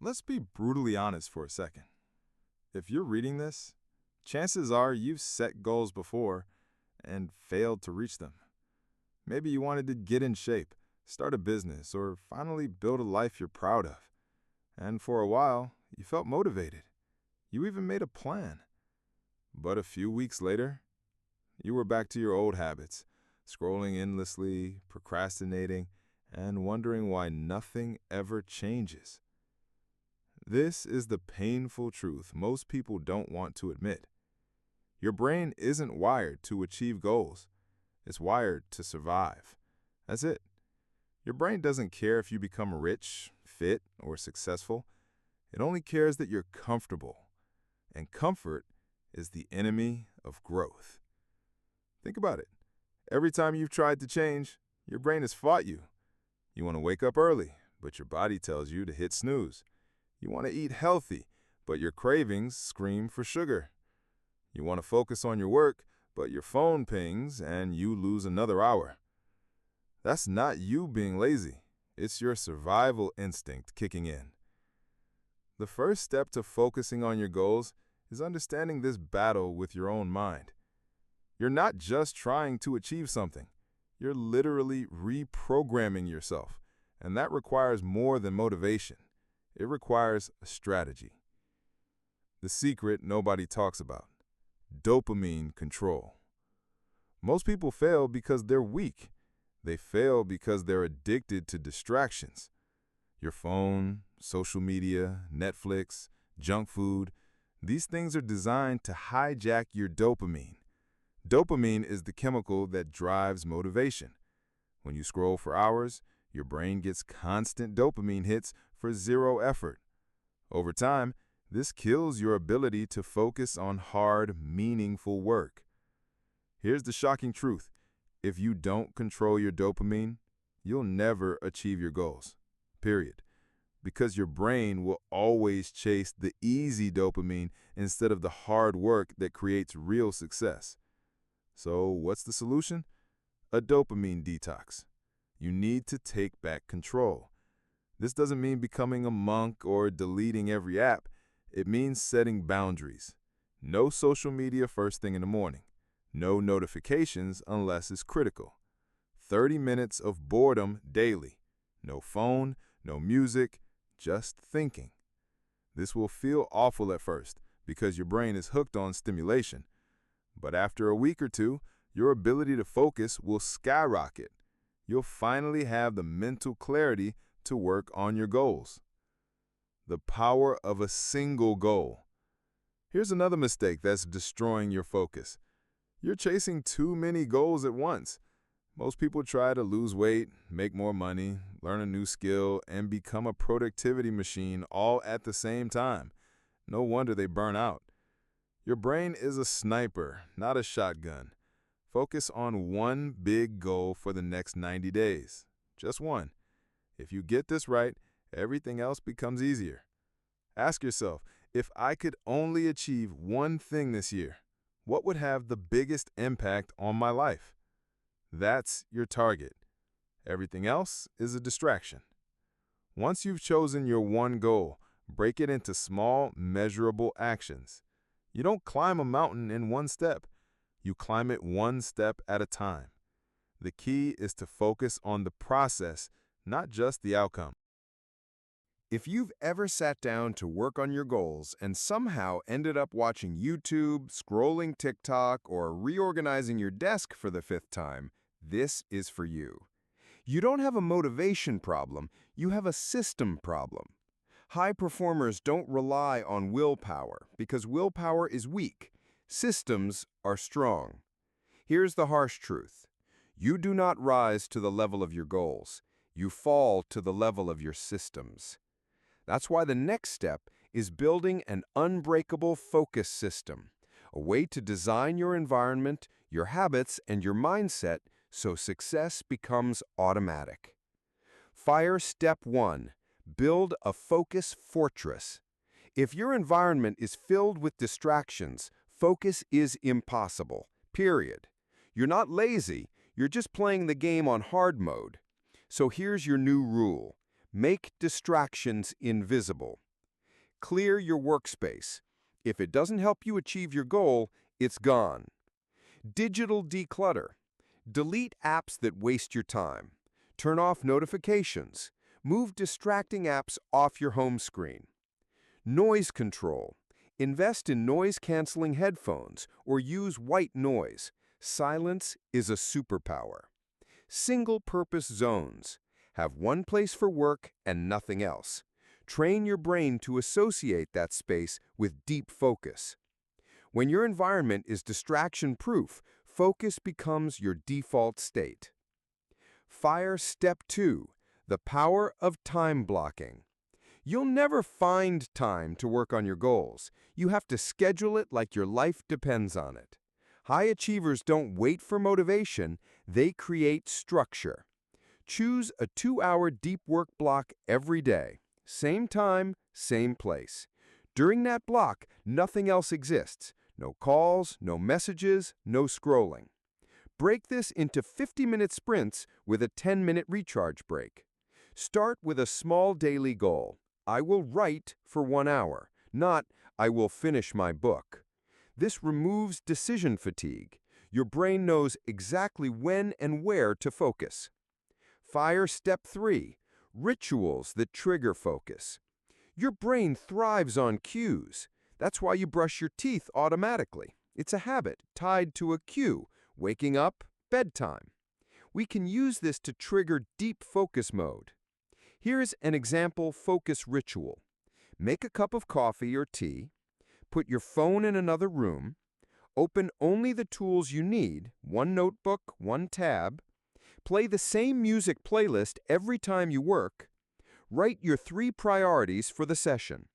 Let's be brutally honest for a second. If you're reading this, chances are you've set goals before and failed to reach them. Maybe you wanted to get in shape, start a business, or finally build a life you're proud of. And for a while, you felt motivated. You even made a plan. But a few weeks later, you were back to your old habits, scrolling endlessly, procrastinating, and wondering why nothing ever changes. This is the painful truth most people don't want to admit. Your brain isn't wired to achieve goals. It's wired to survive. That's it. Your brain doesn't care if you become rich, fit, or successful. It only cares that you're comfortable. And comfort is the enemy of growth. Think about it. Every time you've tried to change, your brain has fought you. You want to wake up early, but your body tells you to hit snooze. You want to eat healthy, but your cravings scream for sugar. You want to focus on your work, but your phone pings and you lose another hour. That's not you being lazy. It's your survival instinct kicking in. The first step to focusing on your goals is understanding this battle with your own mind. You're not just trying to achieve something. You're literally reprogramming yourself, and that requires more than motivation. It requires a strategy. The secret nobody talks about: dopamine control. Most people fail because they're weak. They fail because they're addicted to distractions. Your phone, social media, Netflix, junk food, these things are designed to hijack your dopamine. Dopamine is the chemical that drives motivation. When you scroll for hours, your brain gets constant dopamine hits for zero effort. Over time, this kills your ability to focus on hard, meaningful work. Here's the shocking truth. If you don't control your dopamine, you'll never achieve your goals. Period. Because your brain will always chase the easy dopamine instead of the hard work that creates real success. So, what's the solution? A dopamine detox. You need to take back control. This doesn't mean becoming a monk or deleting every app. It means setting boundaries. No social media first thing in the morning. No notifications unless it's critical. 30 minutes of boredom daily. No phone, no music, just thinking. This will feel awful at first because your brain is hooked on stimulation. But after a week or two, your ability to focus will skyrocket. You'll finally have the mental clarity to work on your goals. The power of a single goal. Here's another mistake that's destroying your focus. You're chasing too many goals at once. Most people try to lose weight, make more money, learn a new skill, and become a productivity machine all at the same time. No wonder they burn out. Your brain is a sniper, not a shotgun. Focus on one big goal for the next 90 days. Just one. If you get this right, everything else becomes easier. Ask yourself, if I could only achieve one thing this year, what would have the biggest impact on my life? That's your target. Everything else is a distraction. Once you've chosen your one goal, break it into small, measurable actions. You don't climb a mountain in one step. You climb it one step at a time. The key is to focus on the process, not just the outcome. If you've ever sat down to work on your goals and somehow ended up watching YouTube, scrolling TikTok, or reorganizing your desk for the fifth time, this is for you. You don't have a motivation problem, you have a system problem. High performers don't rely on willpower because willpower is weak. Systems are strong. Here's the harsh truth. You do not rise to the level of your goals. You fall to the level of your systems. That's why the next step is building an unbreakable focus system, a way to design your environment, your habits, and your mindset so success becomes automatic. Fire step 1. Build a focus fortress. If your environment is filled with distractions, focus is impossible, period. You're not lazy, you're just playing the game on hard mode. So here's your new rule. Make distractions invisible. Clear your workspace. If it doesn't help you achieve your goal, it's gone. Digital declutter. Delete apps that waste your time. Turn off notifications. Move distracting apps off your home screen. Noise control. Invest in noise-canceling headphones or use white noise. Silence is a superpower. Single-purpose zones. Have one place for work and nothing else. Train your brain to associate that space with deep focus. When your environment is distraction-proof, focus becomes your default state. Fire Step 2, the power of time blocking. You'll never find time to work on your goals. You have to schedule it like your life depends on it. High achievers don't wait for motivation, they create structure. Choose a 2-hour deep work block every day. Same time, same place. During that block, nothing else exists. No calls, no messages, no scrolling. Break this into 50-minute sprints with a 10-minute recharge break. Start with a small daily goal. I will write for 1 hour, not I will finish my book. This removes decision fatigue. Your brain knows exactly when and where to focus. Fire Step 3, rituals that trigger focus. Your brain thrives on cues. That's why you brush your teeth automatically. It's a habit tied to a cue, waking up, bedtime. We can use this to trigger deep focus mode. Here's an example focus ritual. Make a cup of coffee or tea, put your phone in another room, open only the tools you need, one notebook, one tab, play the same music playlist every time you work, write your 3 priorities for the session.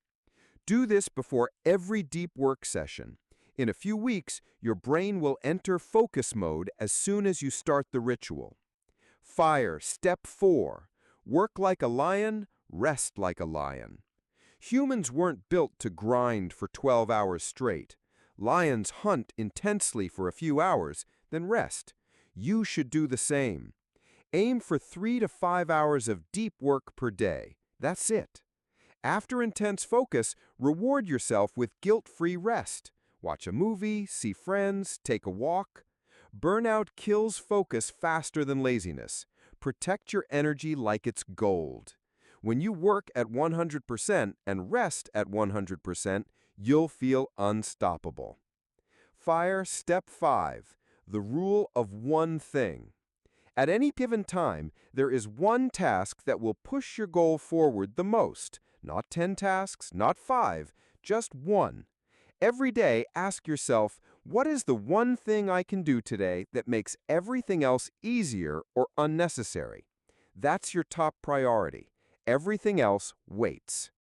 Do this before every deep work session. In a few weeks, your brain will enter focus mode as soon as you start the ritual. Fire Step 4. Work like a lion, rest like a lion. Humans weren't built to grind for 12 hours straight. Lions hunt intensely for a few hours, then rest. You should do the same. Aim for 3 to 5 hours of deep work per day. That's it. After intense focus, reward yourself with guilt-free rest. Watch a movie, see friends, take a walk. Burnout kills focus faster than laziness. Protect your energy like it's gold. When you work at 100% and rest at 100%, you'll feel unstoppable. Fire Step 5, the rule of one thing. At any given time, there is one task that will push your goal forward the most. Not 10 tasks, not 5, just one. Every day, ask yourself, what is the one thing I can do today that makes everything else easier or unnecessary? That's your top priority. Everything else waits.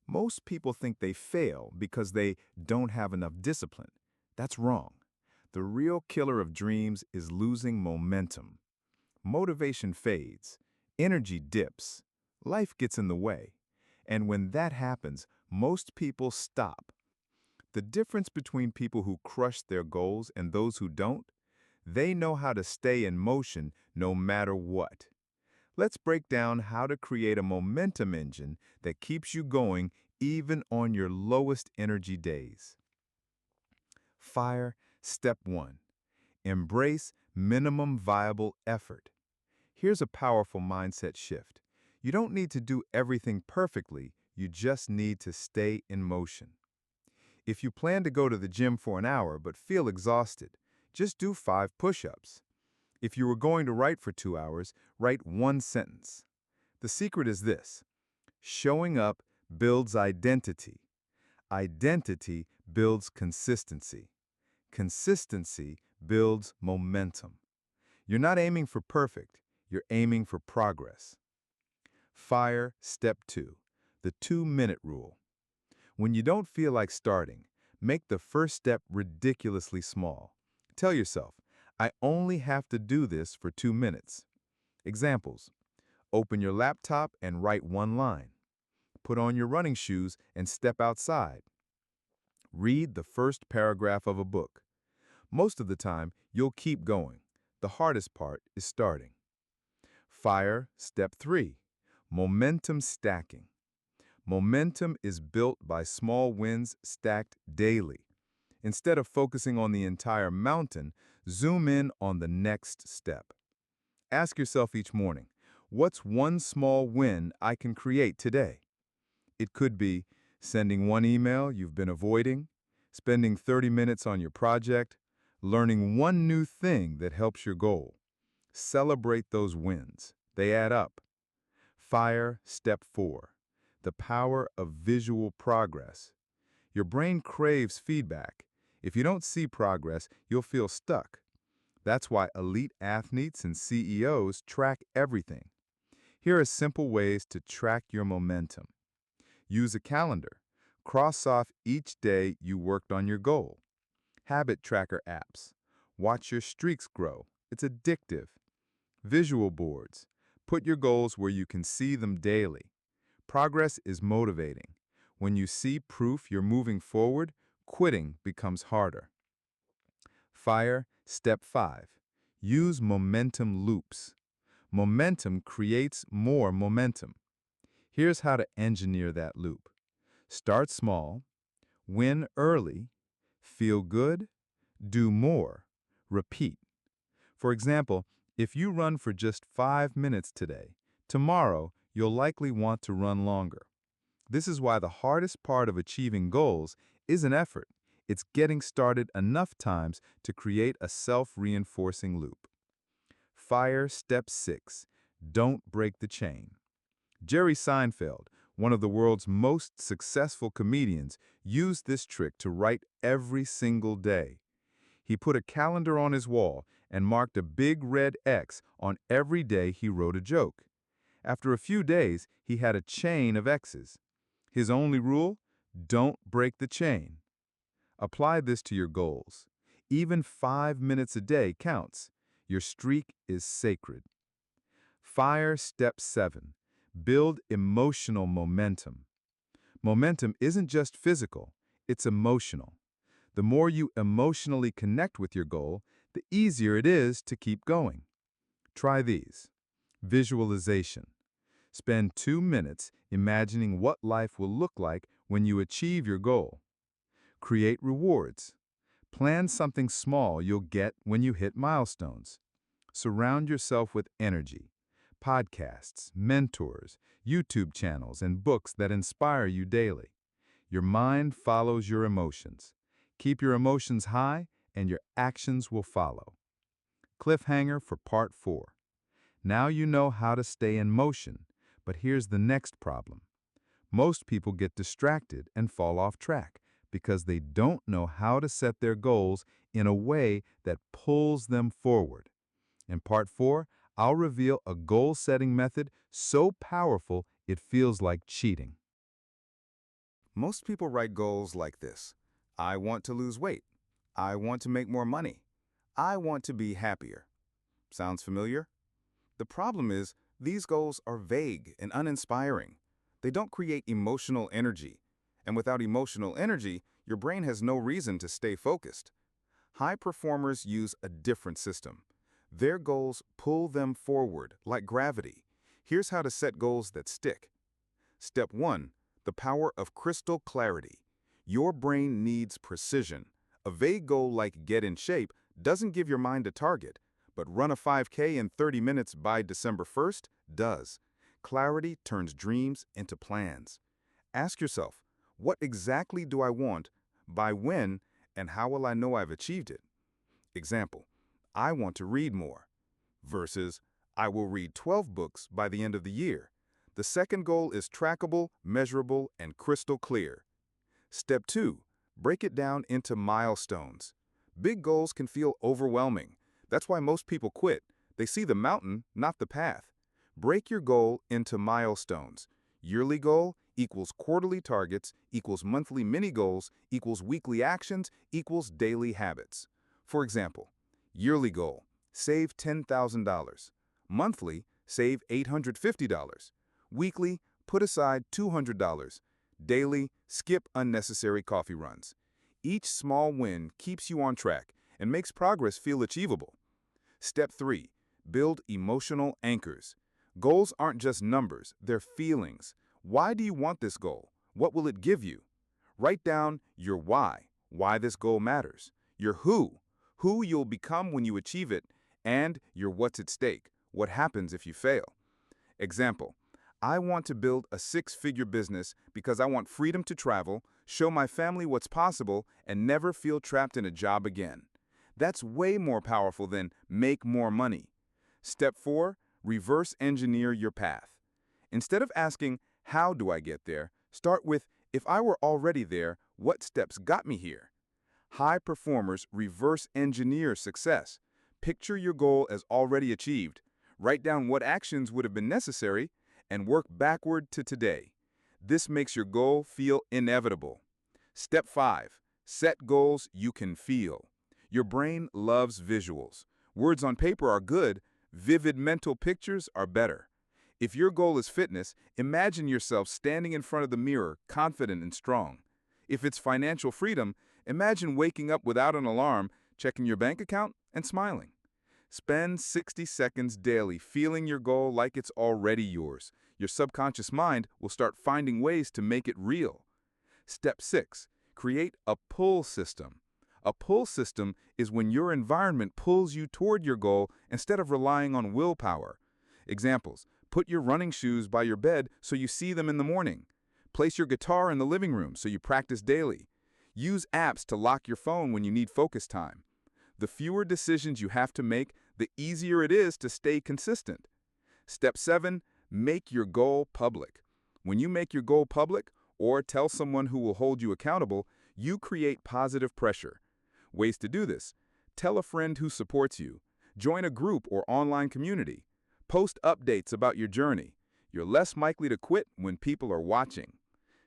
Most people think they fail because they don't have enough discipline. That's wrong. The real killer of dreams is losing momentum. Motivation fades, energy dips, life gets in the way. And when that happens, most people stop. The difference between people who crush their goals and those who don't, they know how to stay in motion no matter what. Let's break down how to create a momentum engine that keeps you going even on your lowest energy days. Fire Step 1. Embrace minimum viable effort. Here's a powerful mindset shift. You don't need to do everything perfectly, you just need to stay in motion. If you plan to go to the gym for an hour but feel exhausted, just do 5 push-ups. If you were going to write for 2 hours, write 1 sentence. The secret is this: showing up builds identity. Identity builds consistency. Consistency builds momentum. You're not aiming for perfect, you're aiming for progress. Fire Step 2, the 2-minute rule. When you don't feel like starting, make the first step ridiculously small. Tell yourself, I only have to do this for 2 minutes. Examples: open your laptop and write 1 line. Put on your running shoes and step outside. Read the first paragraph of a book. Most of the time, you'll keep going. The hardest part is starting. Fire Step 3, momentum stacking. Momentum is built by small wins stacked daily. Instead of focusing on the entire mountain, zoom in on the next step. Ask yourself each morning, what's one small win I can create today? It could be sending one email you've been avoiding, spending 30 minutes on your project, learning one new thing that helps your goal. Celebrate those wins. They add up. Fire step 4. The power of visual progress. Your brain craves feedback. If you don't see progress, you'll feel stuck. That's why elite athletes and CEOs track everything. Here are simple ways to track your momentum. Use a calendar. Cross off each day you worked on your goal. Habit tracker apps. Watch your streaks grow. It's addictive. Visual boards. Put your goals where you can see them daily. Progress is motivating. When you see proof you're moving forward, quitting becomes harder. Fire step 5. Use momentum loops. Momentum creates more momentum. Here's how to engineer that loop. Start small, win early, feel good, do more, repeat. For example, if you run for just 5 minutes today, tomorrow you'll likely want to run longer. This is why the hardest part of achieving goals isn't effort. It's getting started enough times to create a self-reinforcing loop. Fire step 6. Don't break the chain. Jerry Seinfeld, one of the world's most successful comedians, used this trick to write every single day. He put a calendar on his wall and marked a big red X on every day he wrote a joke. After a few days, he had a chain of X's. His only rule? Don't break the chain. Apply this to your goals. Even 5 minutes a day counts. Your streak is sacred. Fire step 7. Build emotional momentum. Momentum isn't just physical, it's emotional. The more you emotionally connect with your goal, the easier it is to keep going. Try these. Visualization. Spend 2 minutes imagining what life will look like when you achieve your goal. Create rewards. Plan something small you'll get when you hit milestones. Surround yourself with energy. Podcasts, mentors, YouTube channels, and books that inspire you daily. Your mind follows your emotions. Keep your emotions high, and your actions will follow. Cliffhanger for part 4. Now you know how to stay in motion, but here's the next problem. Most people get distracted and fall off track because they don't know how to set their goals in a way that pulls them forward. In part 4, I'll reveal a goal-setting method so powerful it feels like cheating. Most people write goals like this. I want to lose weight. I want to make more money. I want to be happier. Sounds familiar? The problem is, these goals are vague and uninspiring. They don't create emotional energy. And without emotional energy, your brain has no reason to stay focused. High performers use a different system. Their goals pull them forward like gravity. Here's how to set goals that stick. Step 1. The power of crystal clarity. Your brain needs precision. A vague goal like get in shape doesn't give your mind a target, but run a 5K in 30 minutes by December 1st does. Clarity turns dreams into plans. Ask yourself, what exactly do I want, by when, and how will I know I've achieved it? Example, I want to read more, versus I will read 12 books by the end of the year. The second goal is trackable, measurable, and crystal clear. Step 2. Break it down into milestones. Big goals can feel overwhelming. That's why most people quit. They see the mountain, not the path. Break your goal into milestones. Yearly goal equals quarterly targets, equals monthly mini goals, equals weekly actions, equals daily habits. For example, yearly goal, save $10,000. Monthly, save $850. Weekly, put aside $200. Daily, skip unnecessary coffee runs. Each small win keeps you on track and makes progress feel achievable. Step 3. Build emotional anchors. Goals aren't just numbers, they're feelings. Why do you want this goal? What will it give you? Write down your why this goal matters, your who you'll become when you achieve it, and your what's at stake, what happens if you fail. Example, I want to build a six-figure business because I want freedom to travel, show my family what's possible, and never feel trapped in a job again. That's way more powerful than make more money. Step 4, reverse engineer your path. Instead of asking, how do I get there? Start with, if I were already there, what steps got me here? High performers reverse engineer success. Picture your goal as already achieved. Write down what actions would have been necessary and work backward to today. This makes your goal feel inevitable. Step 5. Set goals you can feel. Your brain loves visuals. Words on paper are good, vivid mental pictures are better. If your goal is fitness, imagine yourself standing in front of the mirror, confident and strong. If it's financial freedom, imagine waking up without an alarm, checking your bank account, and smiling. Spend 60 seconds daily feeling your goal like it's already yours. Your subconscious mind will start finding ways to make it real. Step 6. Create a pull system. A pull system is when your environment pulls you toward your goal instead of relying on willpower. Examples: put your running shoes by your bed so you see them in the morning. Place your guitar in the living room so you practice daily. Use apps to lock your phone when you need focus time. The fewer decisions you have to make, the easier it is to stay consistent. Step 7. Make your goal public. When you make your goal public, or tell someone who will hold you accountable, you create positive pressure. Ways to do this: tell a friend who supports you. Join a group or online community. Post updates about your journey. You're less likely to quit when people are watching.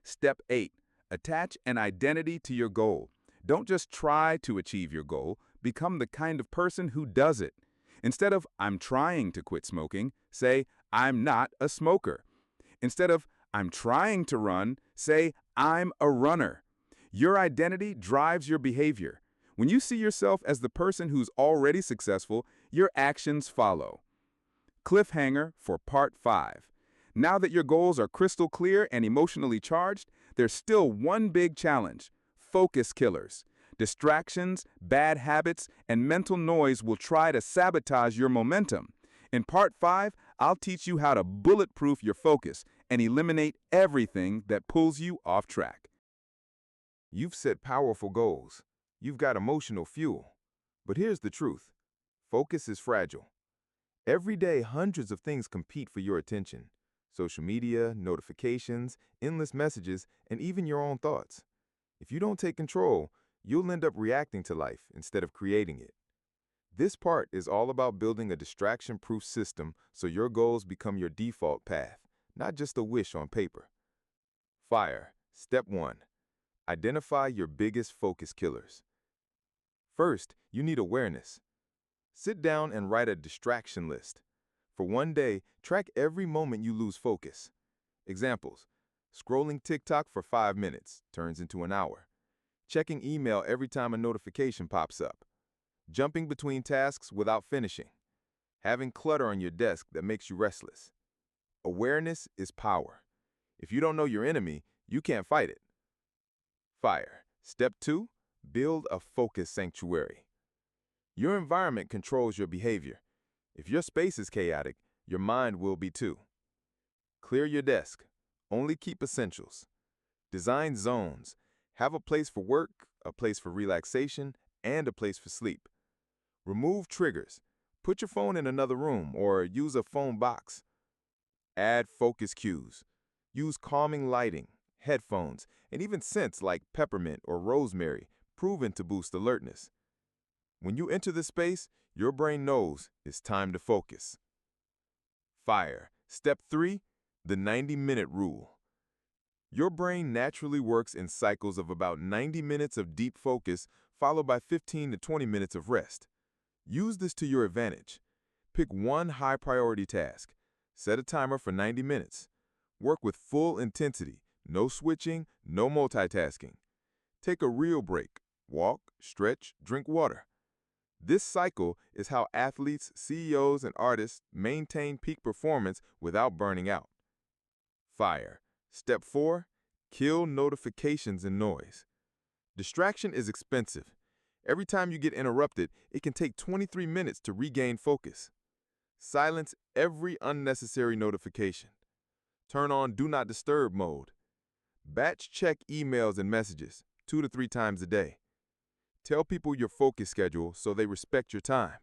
Step 8. Attach an identity to your goal. Don't just try to achieve your goal, become the kind of person who does it. Instead of, I'm trying to quit smoking, say, I'm not a smoker. Instead of, I'm trying to run, say, I'm a runner. Your identity drives your behavior. When you see yourself as the person who's already successful, your actions follow. Cliffhanger for Part 5. Now that your goals are crystal clear and emotionally charged, there's still one big challenge: focus killers. Distractions, bad habits, and mental noise will try to sabotage your momentum. In Part 5, I'll teach you how to bulletproof your focus and eliminate everything that pulls you off track. You've set powerful goals. You've got emotional fuel. But here's the truth. Focus is fragile. Every day, hundreds of things compete for your attention. Social media, notifications, endless messages, and even your own thoughts. If you don't take control, you'll end up reacting to life instead of creating it. This part is all about building a distraction-proof system so your goals become your default path, not just a wish on paper. Fire. Step 1. Identify your biggest focus killers. First, you need awareness. Sit down and write a distraction list. For one day, track every moment you lose focus. Examples: scrolling TikTok for 5 minutes turns into an hour. Checking email every time a notification pops up. Jumping between tasks without finishing. Having clutter on your desk that makes you restless. Awareness is power. If you don't know your enemy, you can't fight it. Fire. Step 2. Build a focus sanctuary. Your environment controls your behavior. If your space is chaotic, your mind will be too. Clear your desk. Only keep essentials. Design zones. Have a place for work, a place for relaxation, and a place for sleep. Remove triggers. Put your phone in another room or use a phone box. Add focus cues. Use calming lighting, headphones, and even scents like peppermint or rosemary, proven to boost alertness. When you enter this space, your brain knows it's time to focus. Fire. Step 3. The 90-minute rule. Your brain naturally works in cycles of about 90 minutes of deep focus, followed by 15 to 20 minutes of rest. Use this to your advantage. Pick one high-priority task. Set a timer for 90 minutes. Work with full intensity, no switching, no multitasking. Take a real break. Walk, stretch, drink water. This cycle is how athletes, CEOs, and artists maintain peak performance without burning out. Fire. Step 4. Kill notifications and noise. Distraction is expensive. Every time you get interrupted, it can take 23 minutes to regain focus. Silence every unnecessary notification. Turn on Do Not Disturb mode. Batch check emails and messages 2 to 3 times a day. Tell people your focus schedule so they respect your time.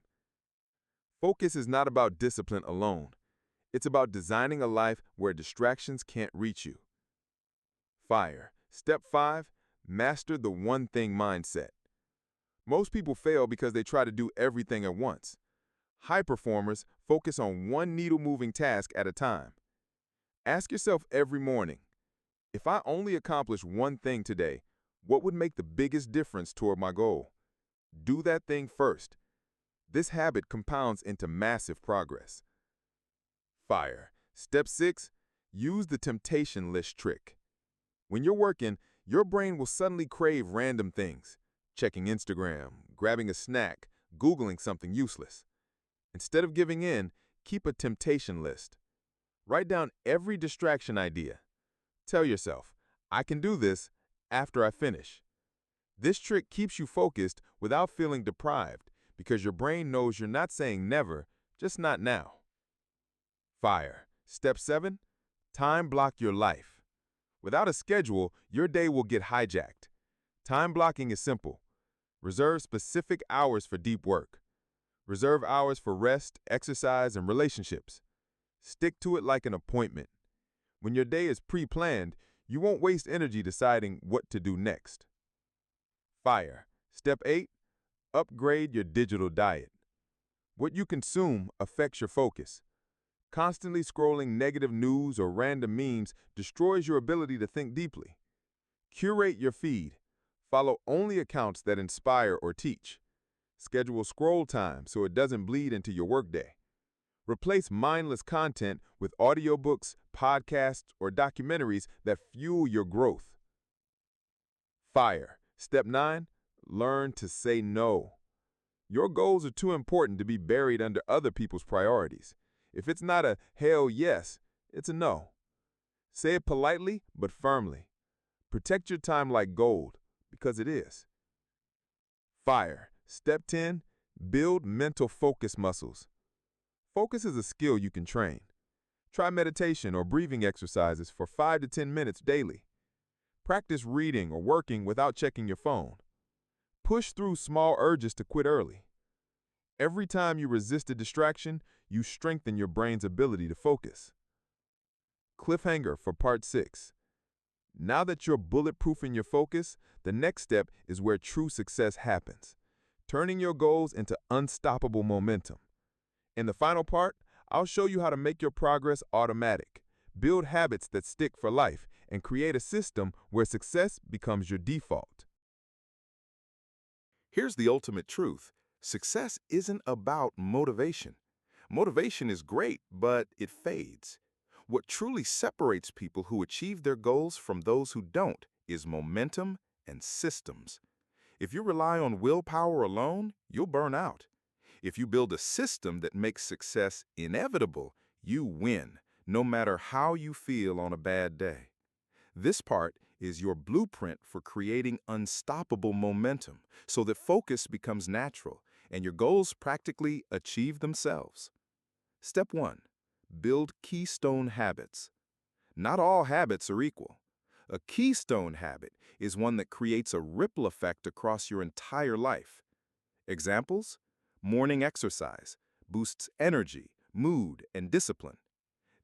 Focus is not about discipline alone. It's about designing a life where distractions can't reach you. Fire. Step 5. Master the one thing mindset. Most people fail because they try to do everything at once. High performers focus on one needle-moving task at a time. Ask yourself every morning, if I only accomplish one thing today, what would make the biggest difference toward my goal? Do that thing first. This habit compounds into massive progress. Fire. Step 6. Use the temptation list trick. When you're working, your brain will suddenly crave random things. Checking Instagram, grabbing a snack, Googling something useless. Instead of giving in, keep a temptation list. Write down every distraction idea. Tell yourself, I can do this after I finish. This trick keeps you focused without feeling deprived because your brain knows you're not saying never, just not now. Fire. Step 7. Time block your life. Without a schedule, your day will get hijacked. Time blocking is simple. Reserve specific hours for deep work. Reserve hours for rest, exercise, and relationships. Stick to it like an appointment. When your day is pre-planned, you won't waste energy deciding what to do next. Fire. Step 8. Upgrade your digital diet. What you consume affects your focus. Constantly scrolling negative news or random memes destroys your ability to think deeply. Curate your feed. Follow only accounts that inspire or teach. Schedule scroll time so it doesn't bleed into your workday. Replace mindless content with audiobooks, podcasts, or documentaries that fuel your growth. Fire. Step 9. Learn to say no. Your goals are too important to be buried under other people's priorities. If it's not a hell yes, it's a no. Say it politely but firmly. Protect your time like gold, because it is. Fire. Step 10. Build mental focus muscles. Focus is a skill you can train. Try meditation or breathing exercises for 5 to 10 minutes daily. Practice reading or working without checking your phone. Push through small urges to quit early. Every time you resist a distraction, you strengthen your brain's ability to focus. Cliffhanger for part 6. Now that you're bulletproofing your focus, the next step is where true success happens, turning your goals into unstoppable momentum. In the final part, I'll show you how to make your progress automatic, build habits that stick for life, and create a system where success becomes your default. Here's the ultimate truth. Success isn't about motivation. Motivation is great, but it fades. What truly separates people who achieve their goals from those who don't is momentum and systems. If you rely on willpower alone, you'll burn out. If you build a system that makes success inevitable, you win, no matter how you feel on a bad day. This part is your blueprint for creating unstoppable momentum so that focus becomes natural and your goals practically achieve themselves. Step 1. Build keystone habits. Not all habits are equal. A keystone habit is one that creates a ripple effect across your entire life. Examples? Morning exercise boosts energy, mood, and discipline.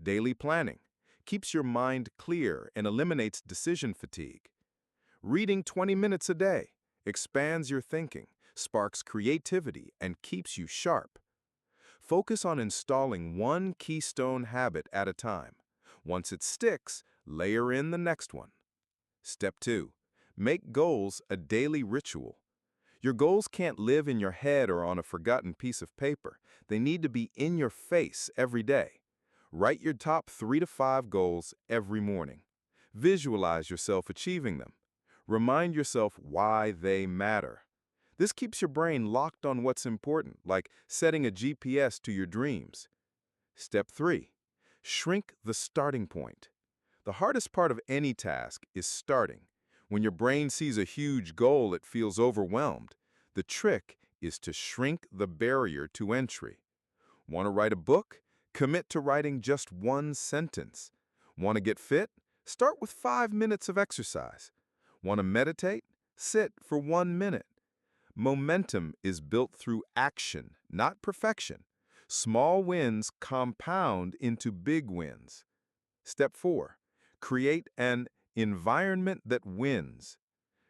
Daily planning keeps your mind clear and eliminates decision fatigue. Reading 20 minutes a day expands your thinking, sparks creativity, and keeps you sharp. Focus on installing one keystone habit at a time. Once it sticks, layer in the next one. Step 2. Make goals a daily ritual. Your goals can't live in your head or on a forgotten piece of paper. They need to be in your face every day. Write your top 3 to 5 goals every morning. Visualize yourself achieving them. Remind yourself why they matter. This keeps your brain locked on what's important, like setting a GPS to your dreams. Step 3. Shrink the starting point. The hardest part of any task is starting. When your brain sees a huge goal, it feels overwhelmed. The trick is to shrink the barrier to entry. Want to write a book? Commit to writing just one sentence. Want to get fit? Start with 5 minutes of exercise. Want to meditate? Sit for 1 minute. Momentum is built through action, not perfection. Small wins compound into big wins. Step 4. Create an environment that wins.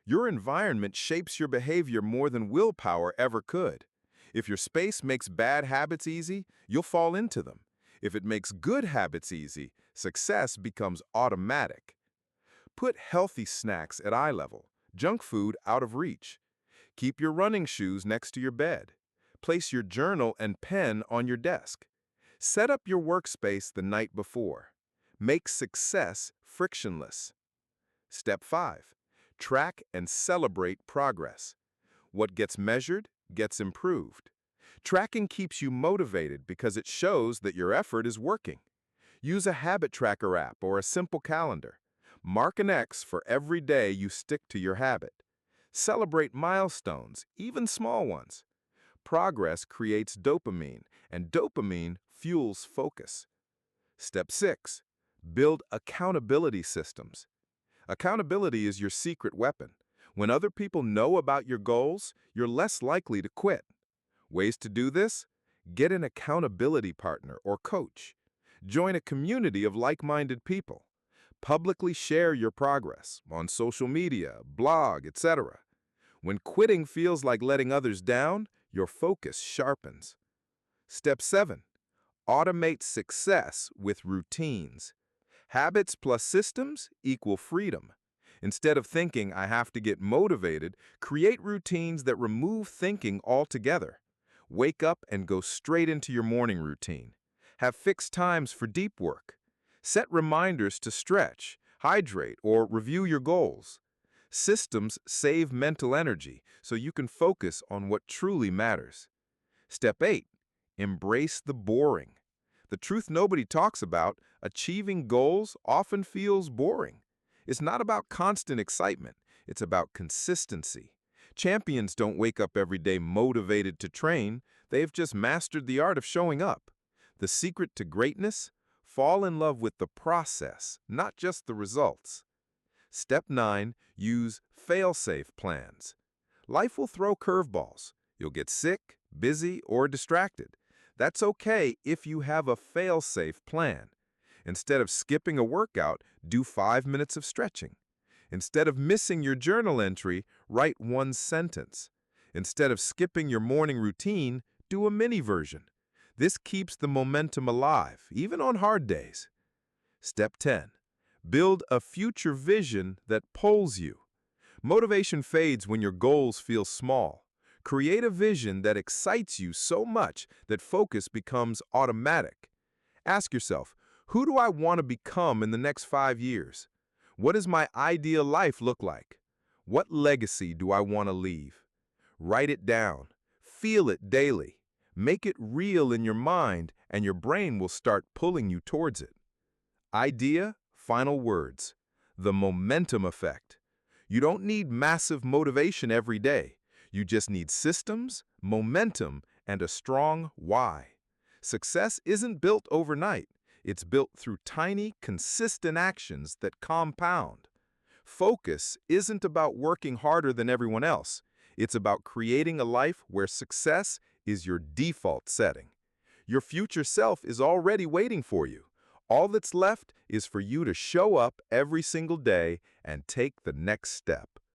Your environment shapes your behavior more than willpower ever could. If your space makes bad habits easy, you'll fall into them. If it makes good habits easy, success becomes automatic. Put healthy snacks at eye level, junk food out of reach. Keep your running shoes next to your bed. Place your journal and pen on your desk. Set up your workspace the night before. Make success frictionless. Step 5. Track and celebrate progress. What gets measured gets improved. Tracking keeps you motivated because it shows that your effort is working. Use a habit tracker app or a simple calendar. Mark an X for every day you stick to your habit. Celebrate milestones, even small ones. Progress creates dopamine, and dopamine fuels focus. Step 6. Build accountability systems. Accountability is your secret weapon. When other people know about your goals, you're less likely to quit. Ways to do this? Get an accountability partner or coach. Join a community of like-minded people. Publicly share your progress on social media, blog, etc. When quitting feels like letting others down, your focus sharpens. Step 7. Automate success with routines. Habits plus systems equal freedom. Instead of thinking I have to get motivated, create routines that remove thinking altogether. Wake up and go straight into your morning routine. Have fixed times for deep work. Set reminders to stretch, hydrate, or review your goals. Systems save mental energy so you can focus on what truly matters. Step 8. Embrace the boring. The truth nobody talks about, achieving goals often feels boring. It's not about constant excitement, it's about consistency. Champions don't wake up every day motivated to train, they've just mastered the art of showing up. The secret to greatness? Fall in love with the process, not just the results. Step 9. Use fail-safe plans. Life will throw curveballs. You'll get sick, busy, or distracted. That's okay if you have a fail-safe plan. Instead of skipping a workout, do 5 minutes of stretching. Instead of missing your journal entry, write one sentence. Instead of skipping your morning routine, do a mini version. This keeps the momentum alive, even on hard days. Step 10. Build a future vision that pulls you. Motivation fades when your goals feel small. Create a vision that excites you so much that focus becomes automatic. Ask yourself, who do I want to become in the next 5 years? What does my ideal life look like? What legacy do I want to leave? Write it down. Feel it daily. Make it real in your mind, and your brain will start pulling you towards it. Idea, final words. The momentum effect. You don't need massive motivation every day. You just need systems, momentum, and a strong why. Success isn't built overnight. It's built through tiny, consistent actions that compound. Focus isn't about working harder than everyone else. It's about creating a life where success is your default setting. Your future self is already waiting for you. All that's left is for you to show up every single day and take the next step.